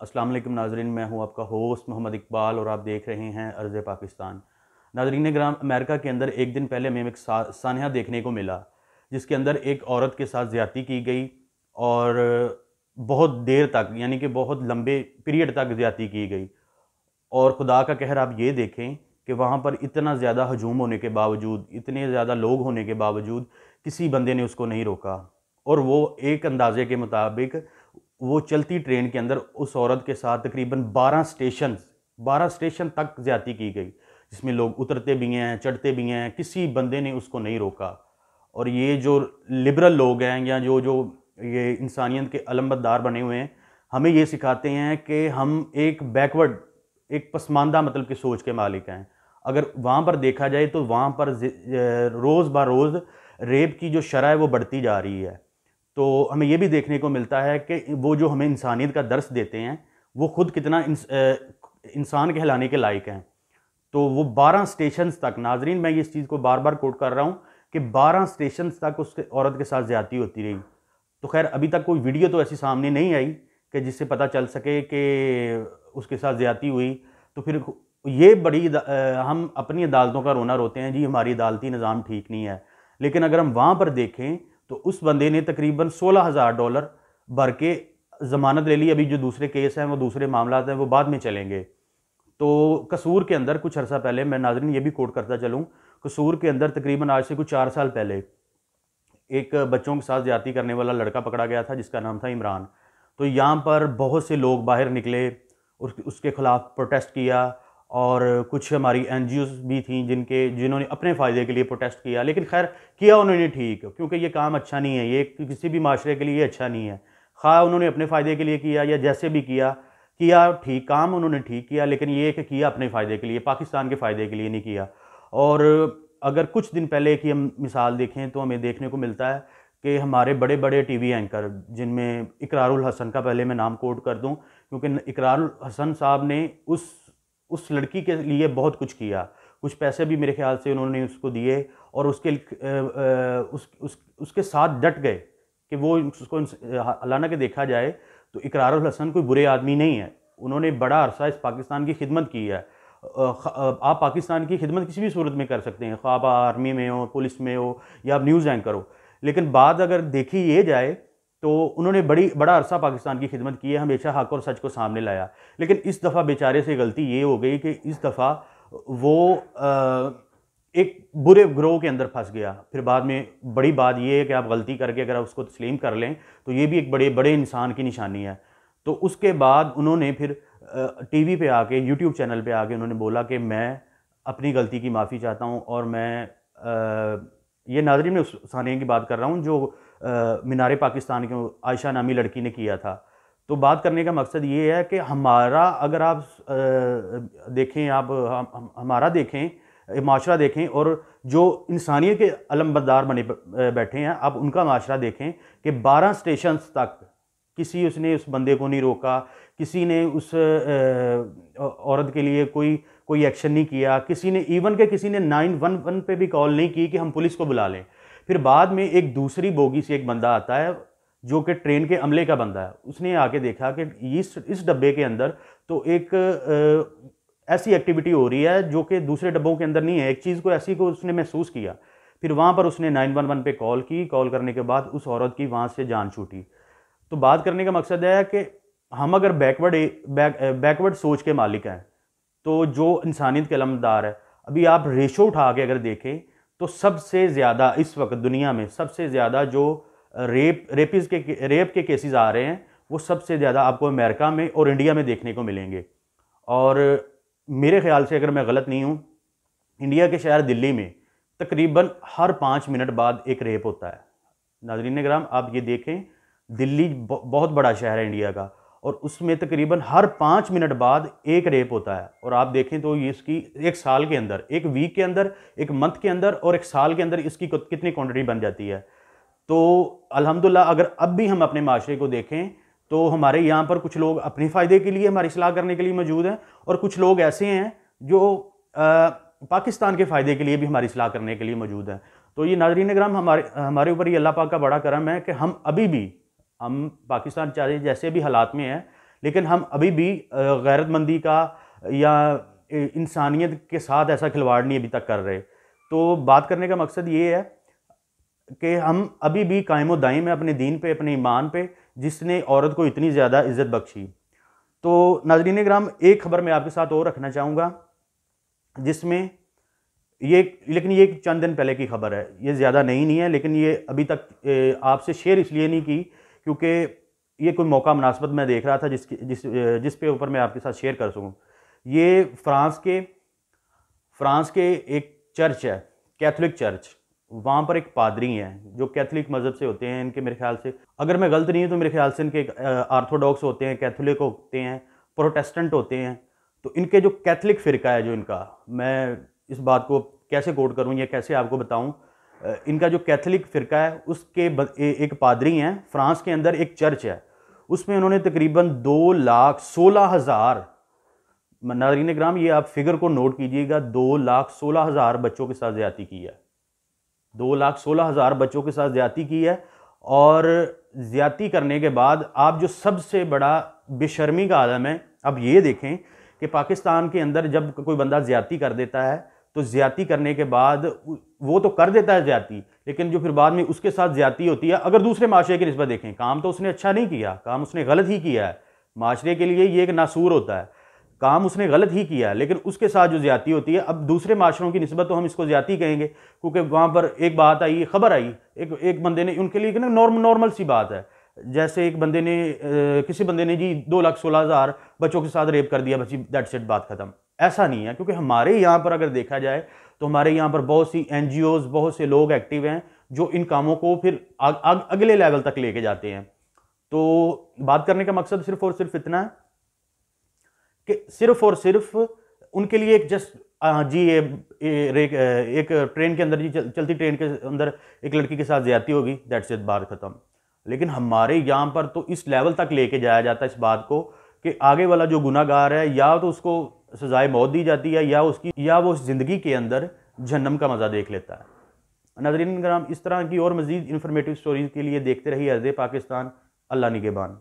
अस्सलाम वालेकुम नाज़रीन, मैं हूं आपका होस्ट मोहम्मद इकबाल और आप देख रहे हैं अर्ज़ पाकिस्तान। नाज़रीन ग्राम, अमेरिका के अंदर एक दिन पहले हमें एक सानहा देखने को मिला जिसके अंदर एक औरत के साथ ज़्यादती की गई और बहुत देर तक यानी कि बहुत लंबे पीरियड तक ज़्यादती की गई। और खुदा का कहर आप ये देखें कि वहाँ पर इतना ज़्यादा हजूम होने के बावजूद, इतने ज़्यादा लोग होने के बावजूद किसी बंदे ने उसको नहीं रोका। और वो एक अंदाजे के मुताबिक वो चलती ट्रेन के अंदर उस औरत के साथ तकरीबन 12 स्टेशन तक ज़्यादती की गई, जिसमें लोग उतरते भी हैं, चढ़ते भी हैं, किसी बंदे ने उसको नहीं रोका। और ये जो लिबरल लोग हैं या जो जो ये इंसानियत के अलमबरदार बने हुए हैं, हमें ये सिखाते हैं कि हम एक बैकवर्ड, एक पसमानदा मतलब की सोच के मालिक हैं। अगर वहाँ पर देखा जाए तो वहाँ पर रोज़ ब रोज़ रेप की जो शरह है वो बढ़ती जा रही है। तो हमें ये भी देखने को मिलता है कि वो जो हमें इंसानियत का दर्स देते हैं वो खुद कितना इंसान कहलाने के लायक हैं। तो वो 12 स्टेशंस तक, नाजरीन मैं ये इस चीज़ को बार बार कोट कर रहा हूँ कि 12 स्टेशंस तक उस औरत के साथ ज़्यादती होती रही। तो खैर अभी तक कोई वीडियो तो ऐसी सामने नहीं आई कि जिससे पता चल सके कि उसके साथ ज़्यादती हुई। तो फिर ये हम अपनी अदालतों का रोना रोते हैं, जी हमारी अदालती निज़ाम ठीक नहीं है। लेकिन अगर हम वहाँ पर देखें तो उस बंदे ने तकरीबन $16,000 भर के ज़मानत ले ली। अभी जो दूसरे केस हैं, वो दूसरे मामला हैं, वो बाद में चलेंगे। तो कसूर के अंदर कुछ अर्सा पहले, मैं नाज़रीन ये भी कोट करता चलूँ, कसूर के अंदर तकरीबन आज से कुछ 4 साल पहले एक बच्चों के साथ ज़्यादती करने वाला लड़का पकड़ा गया था जिसका नाम था इमरान। तो यहाँ पर बहुत से लोग बाहर निकले, उसके ख़िलाफ़ प्रोटेस्ट किया और कुछ हमारी एनजीओज़ भी थी जिन्होंने अपने फ़ायदे के लिए प्रोटेस्ट किया। लेकिन खैर किया उन्होंने ठीक, क्योंकि ये काम अच्छा नहीं है, ये किसी भी माशरे के लिए अच्छा नहीं है। खा उन्होंने अपने फ़ायदे के लिए किया या जैसे भी किया ठीक, काम उन्होंने ठीक किया, लेकिन ये कि किया अपने फ़ायदे के लिए, पाकिस्तान के फ़ायदे के लिए नहीं किया। और अगर कुछ दिन पहले की हम मिसाल देखें तो हमें देखने को मिलता है कि हमारे बड़े बड़े टीवी एंकर, जिनमें इकरारुल हसन का पहले मैं नाम कोट कर दूं, क्योंकि इकरारुल हसन साहब ने उस लड़की के लिए बहुत कुछ किया। कुछ पैसे भी मेरे ख्याल से उन्होंने उसको दिए और उसके साथ डट गए कि वो उसको, हालांकि के देखा जाए तो इकरारुल हसन कोई बुरे आदमी नहीं है। उन्होंने बड़ा अरसा इस पाकिस्तान की खिदमत की है। आप पाकिस्तान की खिदमत किसी भी सूरत में कर सकते हैं, ख्वाब आर्मी में हो, पुलिस में हो या आप न्यूज़ एंकर हो। लेकिन बात अगर देखी ये जाए तो उन्होंने बड़ा अरसा पाकिस्तान की खिदमत की है, हमेशा हक और सच को सामने लाया। लेकिन इस दफ़ा बेचारे से गलती ये हो गई कि इस दफ़ा वो एक बुरे ग्रोह के अंदर फंस गया। फिर बाद में बड़ी बात ये है कि आप गलती करके अगर आप उसको तस्लीम कर लें तो ये भी एक बड़े बड़े इंसान की निशानी है। तो उसके बाद उन्होंने फिर टीवी पे आके, यूट्यूब चैनल पे आके उन्होंने बोला कि मैं अपनी गलती की माफ़ी चाहता हूँ और मैं ये नाज़रीन में उस सानिया की बात कर रहा हूँ जो मीनार पाकिस्तान के आयशा नामी लड़की ने किया था। तो बात करने का मकसद ये है कि हमारा, अगर आप देखें, आप हमारा देखें, माशरा देखें और जो इंसानियत के अलमबरदार बने बैठे हैं, आप उनका माशरा देखें कि 12 स्टेशंस तक उसने उस बंदे को नहीं रोका, किसी ने उस औरत के लिए कोई एक्शन नहीं किया, किसी ने 911 पे भी कॉल नहीं की कि हम पुलिस को बुला लें। फिर बाद में एक दूसरी बोगी से एक बंदा आता है जो कि ट्रेन के अमले का बंदा है, उसने आके देखा कि इस डब्बे के अंदर तो एक ऐसी एक्टिविटी हो रही है जो कि दूसरे डब्बों के अंदर नहीं है। एक चीज़ को ऐसी को उसने महसूस किया। फिर वहाँ पर उसने 911 पे कॉल की। कॉल करने के बाद उस औरत की वहाँ से जान छूटी। तो बात करने का मकसद है कि हम अगर बैकवर्ड सोच के मालिक हैं तो जो इंसानियत के अलमदार है, अभी आप रेशो उठा के अगर देखें तो सबसे ज़्यादा इस वक्त दुनिया में सबसे ज़्यादा जो रेप के केसेस आ रहे हैं वो सबसे ज़्यादा आपको अमेरिका में और इंडिया में देखने को मिलेंगे। और मेरे ख्याल से, अगर मैं गलत नहीं हूँ, इंडिया के शहर दिल्ली में तकरीबन हर 5 मिनट बाद एक रेप होता है। नाज़रीन कराम, आप ये देखें, दिल्ली बहुत बड़ा शहर है इंडिया का और उसमें तकरीबन हर 5 मिनट बाद एक रेप होता है। और आप देखें तो ये इसकी एक साल के अंदर, एक वीक के अंदर, एक मंथ के अंदर और एक साल के अंदर इसकी कितनी क्वांटिटी बन जाती है। तो अल्हम्दुलिल्लाह, अगर अब भी हम अपने माशरे को देखें तो हमारे यहाँ पर कुछ लोग अपने फ़ायदे के लिए, हमारी इस्लाह करने के लिए मौजूद हैं और कुछ लोग ऐसे हैं जो पाकिस्तान के फ़ायदे के लिए भी हमारी इस्लाह करने के लिए मौजूद हैं। तो ये नाज़रीन कराम, हमारे ऊपर ये अल्लाह पाक का बड़ा करम है कि हम अभी भी, हम पाकिस्तान चाहे जैसे भी हालात में हैं, लेकिन हम अभी भी गैरतमंदी का या इंसानियत के साथ ऐसा खिलवाड़ नहीं अभी तक कर रहे। तो बात करने का मकसद ये है कि हम अभी भी कायम दाइम है अपने दीन पे, अपने ईमान पे, जिसने औरत को इतनी ज़्यादा इज्जत बख्शी। तो नाज़रीन कराम, एक खबर मैं आपके साथ और रखना चाहूँगा जिसमें लेकिन ये चंद दिन पहले की खबर है, ये ज़्यादा नई नहीं है, लेकिन ये अभी तक आपसे शेयर इसलिए नहीं की क्योंकि ये कोई मौका मुनासबत मैं देख रहा था जिस पे ऊपर मैं आपके साथ शेयर कर सकूँ। ये फ्रांस के एक चर्च है, कैथोलिक चर्च। वहाँ पर एक पादरी हैं जो कैथोलिक मज़हब से होते हैं। इनके मेरे ख्याल से, अगर मैं गलत नहीं हूँ तो मेरे ख्याल से इनके आर्थोडॉक्स होते हैं, कैथोलिक होते हैं, प्रोटेस्टेंट होते हैं। तो इनके जो कैथोलिक फ़िरका है जो इनका, मैं इस बात को कैसे कोट करूँ या कैसे आपको बताऊँ, इनका जो कैथोलिक फ़िरका है उसके एक पादरी हैं, फ्रांस के अंदर एक चर्च है, उसमें उन्होंने तकरीबन 2,16,000, नाज़रीन किराम ये आप फिगर को नोट कीजिएगा, 2,16,000 बच्चों के साथ ज़्यादती की है। 2,16,000 बच्चों के साथ ज़्यादती की है। और ज़्यादती करने के बाद आप जो सबसे बड़ा बेशर्मी का आलम है, अब ये देखें कि पाकिस्तान के अंदर जब कोई बंदा ज़्यादती कर देता है तो ज़्यादती करने के बाद वो तो कर देता है ज़्यादती, लेकिन जो फिर बाद में उसके साथ ज़्यादती होती है, अगर दूसरे माशरे की निस्बत देखें, काम तो उसने अच्छा नहीं किया, काम उसने गलत ही किया है, माशरे के लिए ये एक नासूर होता है, काम उसने गलत ही किया है, लेकिन उसके साथ जो ज़्यादती होती है, अब दूसरे माशरों की निस्बत तो हम इसको ज़्यादती कहेंगे क्योंकि वहाँ पर एक बात आई, खबर आई, एक बंदे ने, उनके लिए ना नॉर्मल सी बात है, जैसे एक बंदे ने किसी बंदे ने जी 2,16,000 बच्चों के साथ रेप कर दिया, बच्ची, दैट्स इट, बात खत्म। ऐसा नहीं है, क्योंकि हमारे यहाँ पर अगर देखा जाए तो हमारे यहाँ पर बहुत सी NGOs, बहुत से लोग एक्टिव हैं जो इन कामों को फिर अगले लेवल तक लेके जाते हैं। तो बात करने का मकसद सिर्फ और सिर्फ इतना है कि सिर्फ और सिर्फ उनके लिए एक जस्ट जी एक ट्रेन के अंदर, जी चलती ट्रेन के अंदर एक लड़की के साथ ज्यादती होगी, दैट्स इट, बात खत्म। लेकिन हमारे यहाँ पर तो इस लेवल तक लेके जाया जाता है इस बात को कि आगे वाला जो गुनाहगार है या तो उसको सजाए मौत दी जाती है या वो ज़िंदगी के अंदर जहन्नम का मज़ा देख लेता है। नाज़रीन किराम, इस तरह की और मज़ीद इंफॉर्मेटिव स्टोरीज़ के लिए देखते रहिए अर्ज़ पाकिस्तान। अल्लाह निगहबान।